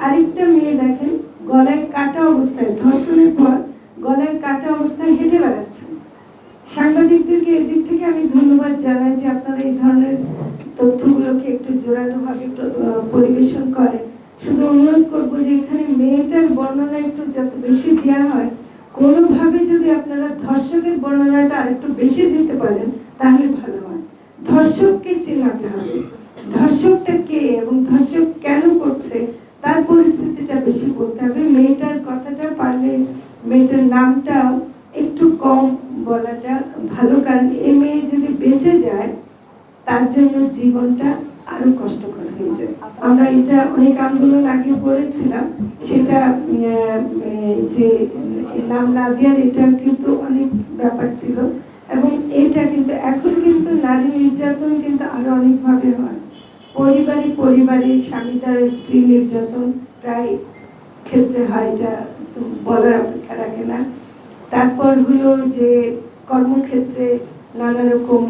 আরেকটা মেয়ে দেখেন গলায় কাটা অবস্থায়, ধর্ষণের পর গলায় কাটা অবস্থায় হেঁটে বেড়াচ্ছে। সাংবাদিকদেরকে এদিক থেকে আমি ধন্যবাদ জানাই যে আপনারা এই ধরনের তথ্যগুলোকে একটু জোরালোভাবে পরিবেশন করে। শুধু অনুরোধ করবো যে এখানে মেয়েটার বর্ণনা একটু যত বেশি দেওয়া হয়, কোনোভাবে যদি আপনারা ধর্ষকের বর্ণনাটা আরেকটু বেশি দিতে পারেন তাহলে ভালো হয়। ধর্ষককে চেনাতে হবে, ধর্ষকটা কে এবং ধর্ষক কেন করছে তার পরিস্থিতিটা বেশি বলতে হবে। মেয়েটার কথাটা পারলে মেয়েটার নামটাও একটু কম বলাটা ভালো, কারণ এই মেয়ে যদি বেঁচে যায় তার জন্য জীবনটা আরো কষ্টকর হয়ে যায়। আমরা এটা অনেক আন্দোলন আগে করেছিলাম, সেটা যে নাম না দেওয়ার এটা কিন্তু অনেক ব্যাপার ছিল, এবং এটা কিন্তু এখন কিন্তু নারী নির্যাতন কিন্তু আরো অনেক ভাবে হয়। পরিবারে স্বামী দ্বারা স্ত্রী নির্যাতন প্রায় ক্ষেত্রে হয়, এটা বলার অপেক্ষা রাখে না। তারপর হলো যে কর্মক্ষেত্রে নানা রকম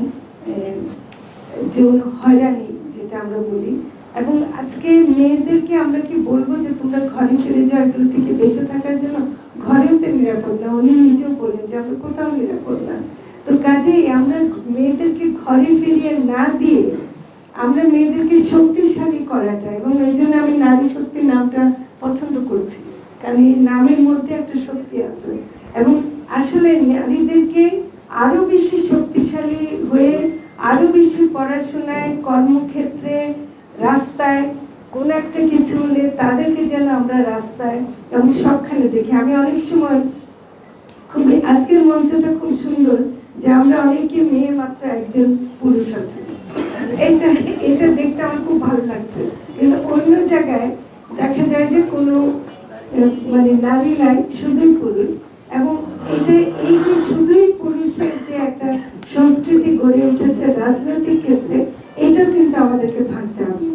যৌন হয়রানি যেটা আমরা বলি। এবং আজকে মেয়েদেরকে আমরা কি বলবো যে তোমরা ঘরে ফিরে যাও এগুলো থেকে বেঁচে থাকার জন্য? ঘরেও তো নিরাপদ না, উনি নিজেও বলেন যে আমরা কোথাও নিরাপদ না। তো কাজেই আমরা মেয়েদেরকে ঘরে ফিরিয়ে না দিয়ে আমরা মেয়েদেরকে শক্তিশালী করাটা, এবং এই জন্য আমি নারী শক্তি নামটা পছন্দ করছি, কারণ এই নামের মধ্যে একটা শক্তি আছে। এবং আসলে নারীদেরকে আরো বেশি শক্তিশালী হয়ে আরো বেশি পড়াশোনায়, কর্মক্ষেত্রে, রাস্তায় কোন একটা কিছু হলে তাদেরকে যেন আমরা রাস্তায় এবং সবখানে দেখি। আমি অনেক সময় খুব, আজকের মঞ্চটা খুব সুন্দর যে আমরা অনেকে মেয়ে মাত্র একজন পুরুষ আছে, এটা দেখতে আমার খুব ভালো লাগছে। কিন্তু অন্য জায়গায় দেখা যায় যে কোনো মানে নারী নাই, শুধুই পুরুষ। এবং এটা এই যে শুধুই পুরুষের যে একটা সংস্কৃতি গড়ে উঠেছে রাজনৈতিক ক্ষেত্রে, এটাও কিন্তু আমাদেরকে ভাবতে হবে।